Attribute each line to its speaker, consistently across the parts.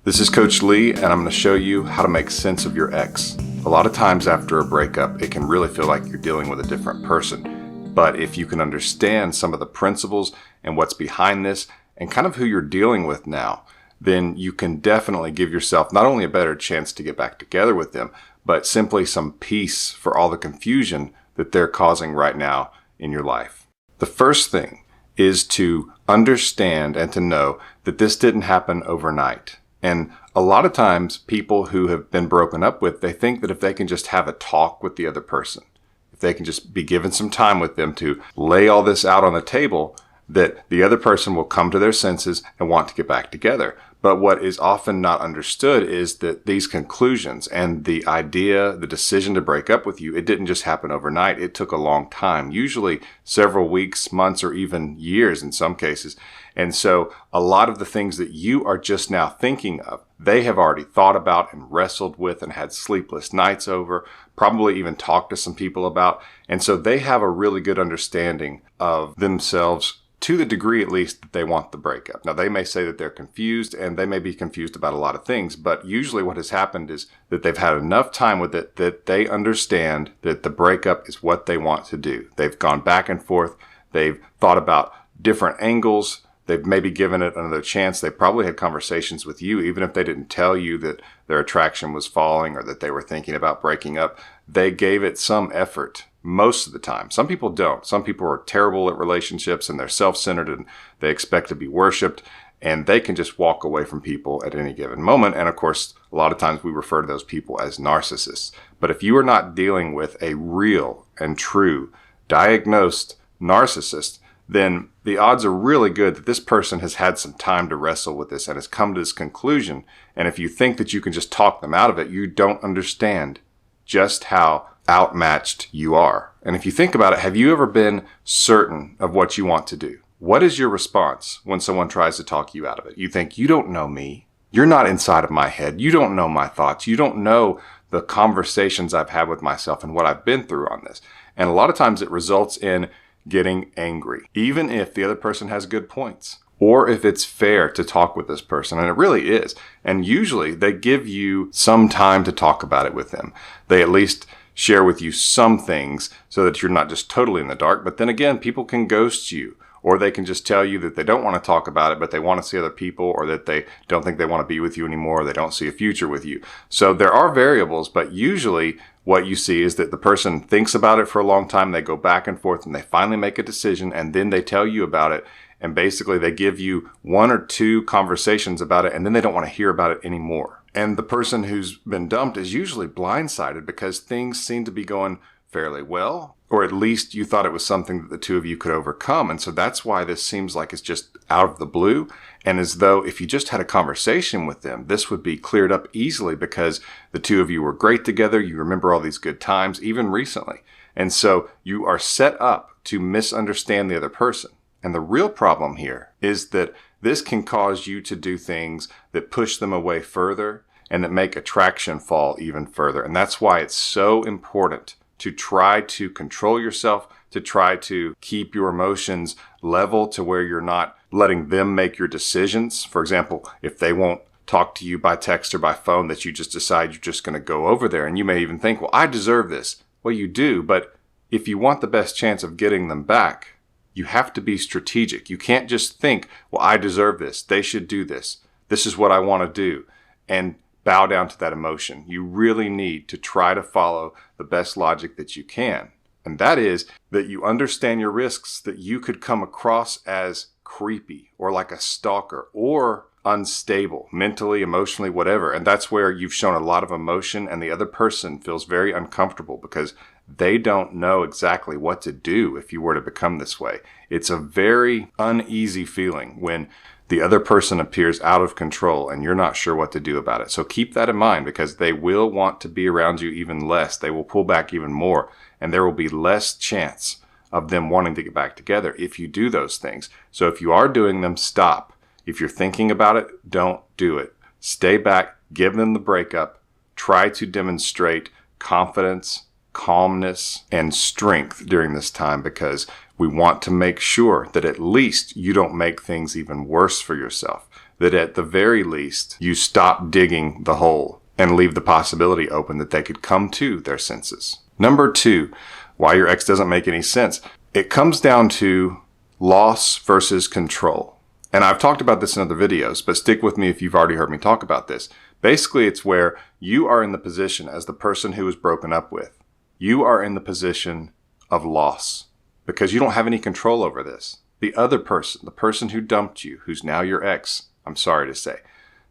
Speaker 1: This is Coach Lee, and I'm going to show you how to make sense of your ex. A lot of times after a breakup, it can really feel like you're dealing with a different person. But if you can understand some of the principles and what's behind this and kind of who you're dealing with now, then you can definitely give yourself not only a better chance to get back together with them, but simply some peace for all the confusion that they're causing right now in your life. The first thing is to understand and to know that this didn't happen overnight. And a lot of times people who have been broken up with, they think that if they can just have a talk with the other person, if they can just be given some time with them to lay all this out on the table, that the other person will come to their senses and want to get back together. But what is often not understood is that these conclusions and the idea, the decision to break up with you, it didn't just happen overnight. It took a long time, usually several weeks, months, or even years in some cases. And so a lot of the things that you are just now thinking of, they have already thought about and wrestled with and had sleepless nights over, probably even talked to some people about. And so they have a really good understanding of themselves, to the degree at least that they want the breakup. Now, they may say that they're confused, and they may be confused about a lot of things, but usually what has happened is that they've had enough time with it that they understand that the breakup is what they want to do. They've gone back and forth. They've thought about different angles. They've maybe given it another chance. They probably had conversations with you, even if they didn't tell you that their attraction was falling or that they were thinking about breaking up. They gave it some effort most of the time. Some people don't. Some people are terrible at relationships and they're self-centered and they expect to be worshipped, and they can just walk away from people at any given moment. And of course, a lot of times we refer to those people as narcissists. But if you are not dealing with a real and true diagnosed narcissist, then the odds are really good that this person has had some time to wrestle with this and has come to this conclusion. And if you think that you can just talk them out of it, you don't understand just how outmatched you are. And if you think about it, have you ever been certain of what you want to do? What is your response when someone tries to talk you out of it? You think, you don't know me. You're not inside of my head. You don't know my thoughts. You don't know the conversations I've had with myself and what I've been through on this. And a lot of times it results in getting angry, even if the other person has good points, or if it's fair to talk with this person. And it really is. And usually they give you some time to talk about it with them. They at least share with you some things so that you're not just totally in the dark. But then again, people can ghost you, or they can just tell you that they don't want to talk about it, but they want to see other people, or that they don't think they want to be with you anymore, or they don't see a future with you. So there are variables, but usually what you see is that the person thinks about it for a long time, they go back and forth, and they finally make a decision, and then they tell you about it. And basically they give you one or two conversations about it, and then they don't want to hear about it anymore. And the person who's been dumped is usually blindsided because things seem to be going fairly well, or at least you thought it was something that the two of you could overcome. And so that's why this seems like it's just out of the blue, and as though if you just had a conversation with them, this would be cleared up easily because the two of you were great together. You remember all these good times, even recently. And so you are set up to misunderstand the other person. And the real problem here is that this can cause you to do things that push them away further and that make attraction fall even further. And that's why it's so important to try to control yourself, to try to keep your emotions level to where you're not letting them make your decisions. For example, if they won't talk to you by text or by phone, that you just decide you're just going to go over there. And you may even think, well, I deserve this. Well, you do. But if you want the best chance of getting them back, you have to be strategic. You can't just think, well, I deserve this. They should do this. This is what I want to do. And bow down to that emotion. You really need to try to follow the best logic that you can. And that is that you understand your risks, that you could come across as creepy or like a stalker or unstable, mentally, emotionally, whatever. And that's where you've shown a lot of emotion and the other person feels very uncomfortable because they don't know exactly what to do if you were to become this way. It's a very uneasy feeling when the other person appears out of control and you're not sure what to do about it. So keep that in mind because they will want to be around you even less. They will pull back even more, and there will be less chance of them wanting to get back together if you do those things. So if you are doing them, stop. If you're thinking about it, don't do it. Stay back, give them the breakup, try to demonstrate confidence, calmness, and strength during this time because we want to make sure that at least you don't make things even worse for yourself. that at the very least, you stop digging the hole and leave the possibility open that they could come to their senses. Number 2, why your ex doesn't make any sense. It comes down to loss versus control. And I've talked about this in other videos, but stick with me if you've already heard me talk about this. Basically, it's where you are in the position as the person who was broken up with. You are in the position of loss because you don't have any control over this. The other person, the person who dumped you, who's now your ex, I'm sorry to say,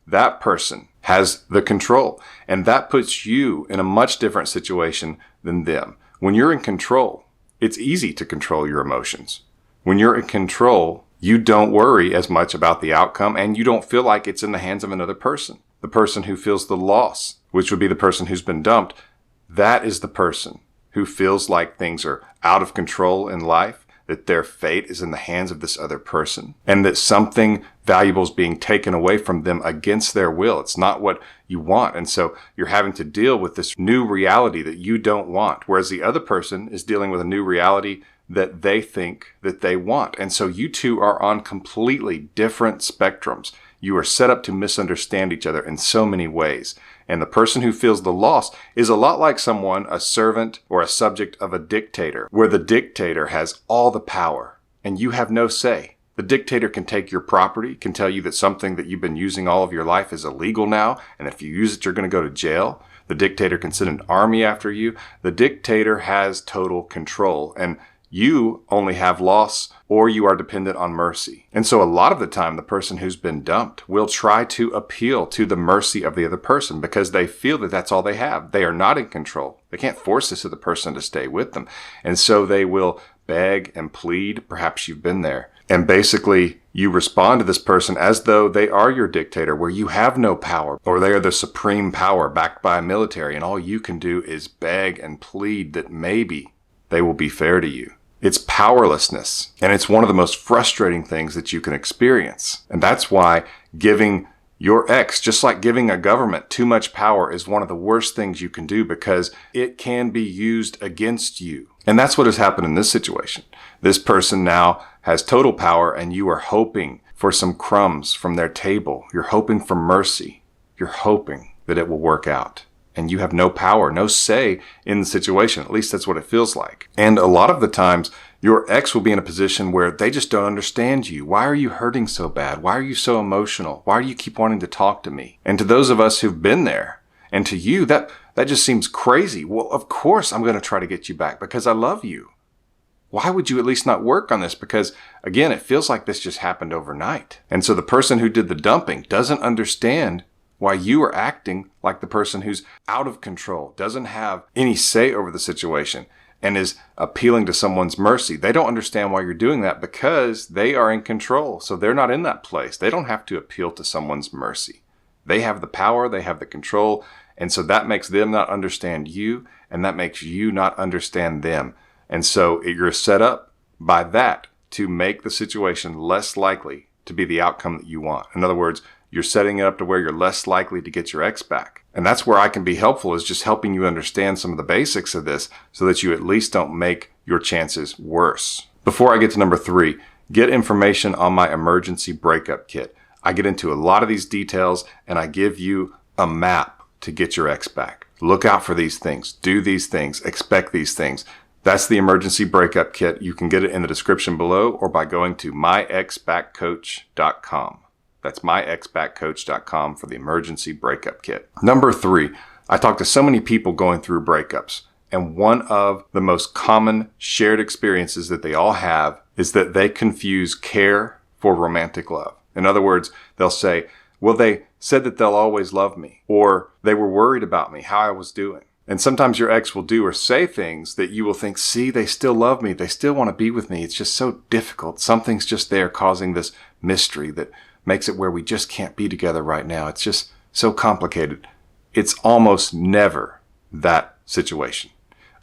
Speaker 1: that person has the control. And that puts you in a much different situation than them. When you're in control, it's easy to control your emotions. When you're in control, you don't worry as much about the outcome and you don't feel like it's in the hands of another person. The person who feels the loss, which would be the person who's been dumped, that is the person who feels like things are out of control in life, that their fate is in the hands of this other person, and that something valuable is being taken away from them against their will. It's not what you want. And so you're having to deal with this new reality that you don't want, whereas the other person is dealing with a new reality that they think that they want. And so you two are on completely different spectrums. You are set up to misunderstand each other in so many ways. And the person who feels the loss is a lot like someone, a servant or a subject of a dictator, where the dictator has all the power and you have no say. The dictator can take your property, can tell you that something that you've been using all of your life is illegal now, and if you use it, you're going to go to jail. The dictator can send an army after you. The dictator has total control, and you only have loss or you are dependent on mercy. And so a lot of the time, the person who's been dumped will try to appeal to the mercy of the other person because they feel that that's all they have. They are not in control. They can't force this other person to stay with them. And so they will beg and plead. Perhaps you've been there. And basically, you respond to this person as though they are your dictator, where you have no power, or they are the supreme power backed by a military, and all you can do is beg and plead that maybe they will be fair to you. It's powerlessness, and it's one of the most frustrating things that you can experience. And that's why giving your ex, just like giving a government too much power, is one of the worst things you can do because it can be used against you. And that's what has happened in this situation. This person now has total power, and you are hoping for some crumbs from their table. You're hoping for mercy. You're hoping that it will work out. And you have no power, no say in the situation. At least that's what it feels like. And a lot of the times, your ex will be in a position where they just don't understand you. Why are you hurting so bad? Why are you so emotional? Why do you keep wanting to talk to me? And to those of us who've been there, and to you, that just seems crazy. Well, of course I'm going to try to get you back because I love you. Why would you at least not work on this? Because, again, it feels like this just happened overnight. And so the person who did the dumping doesn't understand why you are acting like the person who's out of control, doesn't have any say over the situation, and is appealing to someone's mercy. They don't understand why you're doing that because they are in control. So they're not in that place. They don't have to appeal to someone's mercy. They have the power, they have the control, and so that makes them not understand you, and that makes you not understand them. And so you're set up by that to make the situation less likely to be the outcome that you want. In other words, you're setting it up to where you're less likely to get your ex back. And that's where I can be helpful, is just helping you understand some of the basics of this so that you at least don't make your chances worse. Before I get to number 3, get information on my emergency breakup kit. I get into a lot of these details and I give you a map to get your ex back. Look out for these things. Do these things. Expect these things. That's the emergency breakup kit. You can get it in the description below or by going to myexbackcoach.com. That's myexbackcoach.com for the emergency breakup kit. Number 3, I talk to so many people going through breakups, and one of the most common shared experiences that they all have is that they confuse care for romantic love. In other words, they'll say, well, they said that they'll always love me, or they were worried about me, how I was doing. And sometimes your ex will do or say things that you will think, see, they still love me. They still want to be with me. It's just so difficult. Something's just there causing this mystery that makes it where we just can't be together right now. It's just so complicated. It's almost never that situation.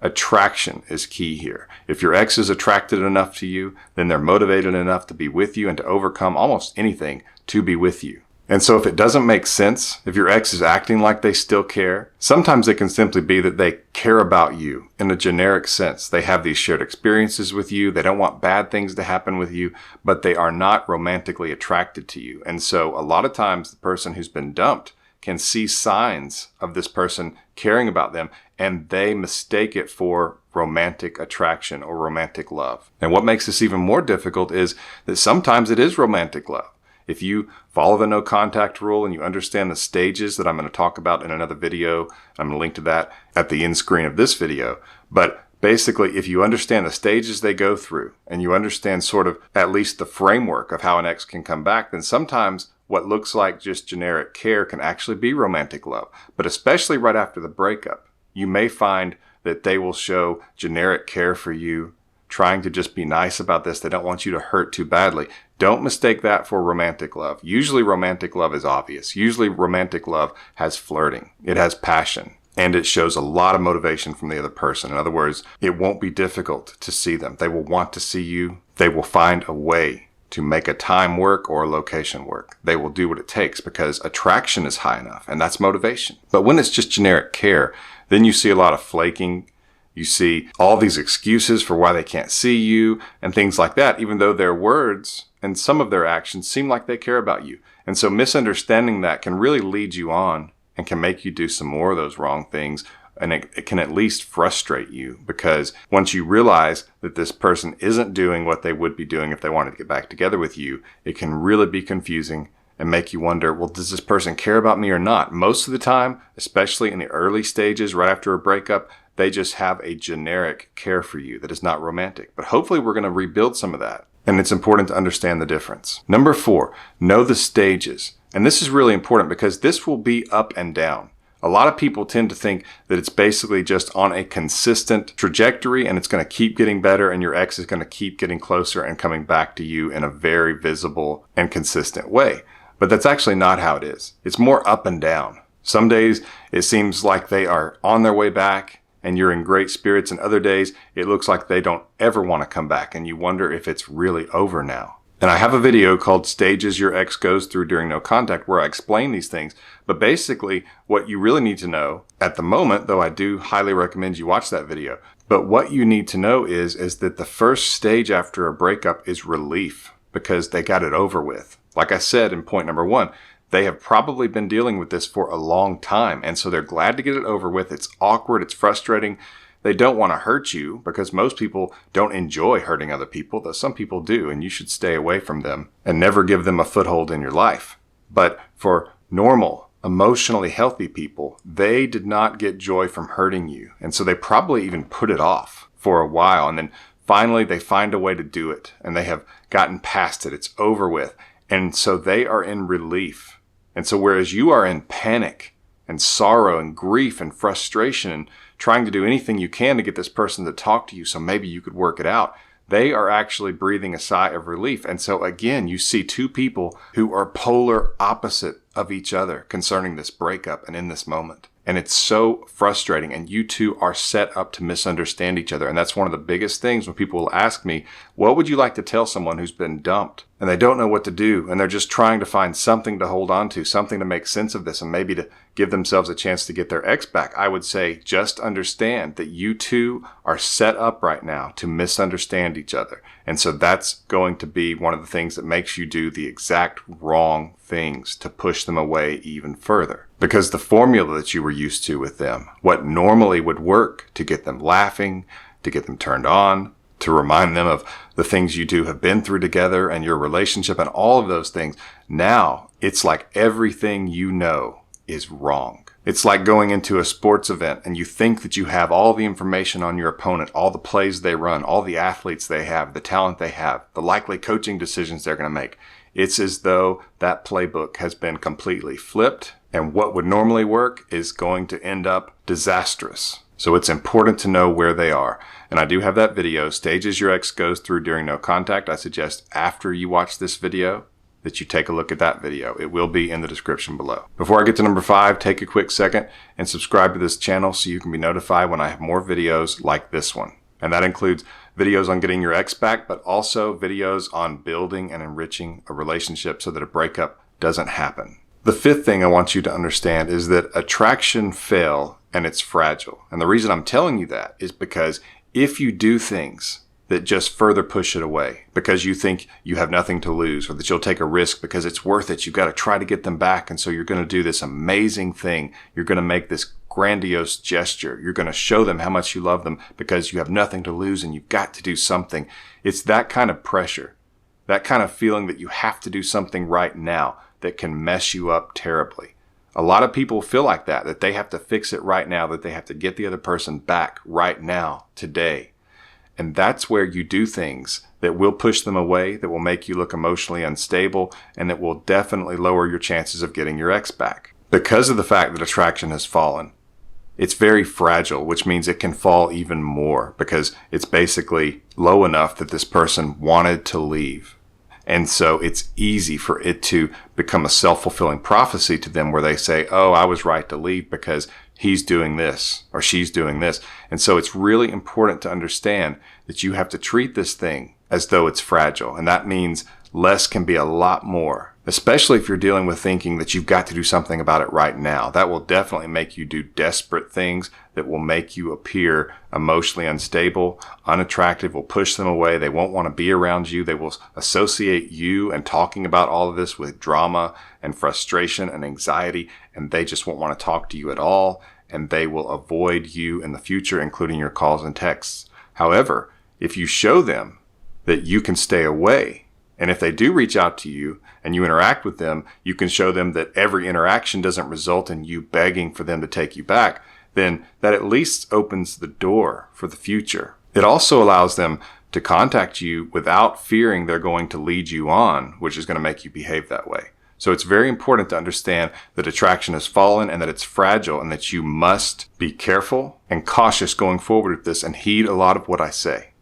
Speaker 1: Attraction is key here. If your ex is attracted enough to you, then they're motivated enough to be with you and to overcome almost anything to be with you. And so if it doesn't make sense, if your ex is acting like they still care, sometimes it can simply be that they care about you in a generic sense. They have these shared experiences with you. They don't want bad things to happen with you, but they are not romantically attracted to you. And so a lot of times the person who's been dumped can see signs of this person caring about them, and they mistake it for romantic attraction or romantic love. And what makes this even more difficult is that sometimes it is romantic love. If you follow the no contact rule and you understand the stages that I'm going to talk about in another video, I'm going to link to that at the end screen of this video. But basically, if you understand the stages they go through and you understand sort of at least the framework of how an ex can come back, then sometimes what looks like just generic care can actually be romantic love. But especially right after the breakup, you may find that they will show generic care for you, trying to just be nice about this. They don't want you to hurt too badly. Don't mistake that for romantic love. Usually romantic love is obvious. Usually romantic love has flirting. It has passion. And it shows a lot of motivation from the other person. In other words, it won't be difficult to see them. They will want to see you. They will find a way to make a time work or a location work. They will do what it takes because attraction is high enough, and that's motivation. But when it's just generic care, then you see a lot of flaking. You see all these excuses for why they can't see you and things like that, even though their words and some of their actions seem like they care about you. And so misunderstanding that can really lead you on and can make you do some more of those wrong things. And it can at least frustrate you, because once you realize that this person isn't doing what they would be doing if they wanted to get back together with you, it can really be confusing and make you wonder, well, does this person care about me or not? Most of the time, especially in the early stages, right after a breakup, they just have a generic care for you that is not romantic. But hopefully we're going to rebuild some of that. And it's important to understand the difference. Number 4, know the stages. And this is really important because this will be up and down. A lot of people tend to think that it's basically just on a consistent trajectory and it's going to keep getting better and your ex is going to keep getting closer and coming back to you in a very visible and consistent way. But that's actually not how it is. It's more up and down. Some days it seems like they are on their way back and you're in great spirits, and other days it looks like they don't ever want to come back and you wonder if it's really over now. And I have a video called Stages Your Ex Goes Through During No Contact where I explain these things. But basically, what you really need to know at the moment, though I do highly recommend you watch that video, but what you need to know is that the first stage after a breakup is relief because they got it over with. Like I said in point number 1, they have probably been dealing with this for a long time. And so they're glad to get it over with. It's awkward. It's frustrating. They don't want to hurt you because most people don't enjoy hurting other people, though some people do, and you should stay away from them and never give them a foothold in your life. But for normal, emotionally healthy people, they did not get joy from hurting you. And so they probably even put it off for a while. And then finally they find a way to do it and they have gotten past it. It's over with. And so they are in relief. And so whereas you are in panic and sorrow and grief and frustration and trying to do anything you can to get this person to talk to you so maybe you could work it out, they are actually breathing a sigh of relief. And so again, you see two people who are polar opposite of each other concerning this breakup and in this moment. And it's so frustrating, and you two are set up to misunderstand each other. And that's one of the biggest things when people will ask me, what would you like to tell someone who's been dumped and they don't know what to do and they're just trying to find something to hold on to, something to make sense of this and maybe to give themselves a chance to get their ex back? I would say, just understand that you two are set up right now to misunderstand each other. And so that's going to be one of the things that makes you do the exact wrong things to push them away even further. Because the formula that you were used to with them, what normally would work to get them laughing, to get them turned on, to remind them of the things you two have been through together and your relationship and all of those things, now it's like everything you know is wrong. It's like going into a sports event and you think that you have all the information on your opponent, all the plays they run, all the athletes they have, the talent they have, the likely coaching decisions they're going to make. It's as though that playbook has been completely flipped, and what would normally work is going to end up disastrous. So it's important to know where they are. And I do have that video, Stages Your Ex Goes Through During No Contact. I suggest after you watch this video that you take a look at that video. It will be in the description below. Before I get to number 5, take a quick second and subscribe to this channel so you can be notified when I have more videos like this one. And that includes videos on getting your ex back, but also videos on building and enriching a relationship so that a breakup doesn't happen. The fifth thing I want you to understand is that attraction fails and it's fragile. And the reason I'm telling you that is because if you do things that just further push it away because you think you have nothing to lose or that you'll take a risk because it's worth it, you've got to try to get them back. And so you're going to do this amazing thing. You're going to make this grandiose gesture. You're going to show them how much you love them because you have nothing to lose and you've got to do something. It's that kind of pressure, that kind of feeling that you have to do something right now that can mess you up terribly. A lot of people feel like that they have to fix it right now, that they have to get the other person back right now, today. And that's where you do things that will push them away, that will make you look emotionally unstable, and that will definitely lower your chances of getting your ex back. Because of the fact that attraction has fallen, it's very fragile, which means it can fall even more because it's basically low enough that this person wanted to leave. And so it's easy for it to become a self-fulfilling prophecy to them where they say, oh, I was right to leave because he's doing this or she's doing this. And so it's really important to understand that you have to treat this thing as though it's fragile. And that means less can be a lot more, especially if you're dealing with thinking that you've got to do something about it right now. That will definitely make you do desperate things that will make you appear emotionally unstable, unattractive, will push them away. They won't want to be around you. They will associate you and talking about all of this with drama and frustration and anxiety, and they just won't want to talk to you at all, and they will avoid you in the future, including your calls and texts. However, if you show them that you can stay away, and if they do reach out to you and you interact with them, you can show them that every interaction doesn't result in you begging for them to take you back, then that at least opens the door for the future. It also allows them to contact you without fearing they're going to lead you on, which is going to make you behave that way. So it's very important to understand that attraction has fallen and that it's fragile and that you must be careful and cautious going forward with this and heed a lot of what I say.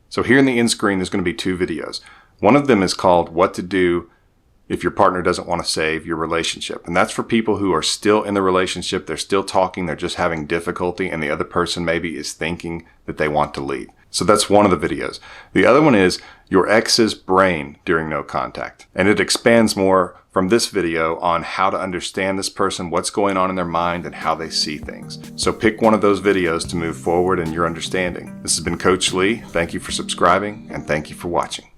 Speaker 1: So here in the end screen, there's going to be 2 videos. One of them is called What to Do If Your Partner Doesn't Want to Save Your Relationship. And that's for people who are still in the relationship. They're still talking. They're just having difficulty. And the other person maybe is thinking that they want to leave. So that's one of the videos. The other one is Your Ex's Brain During No Contact. And it expands more from this video on how to understand this person, what's going on in their mind, and how they see things. So pick one of those videos to move forward in your understanding. This has been Coach Lee. Thank you for subscribing, and thank you for watching.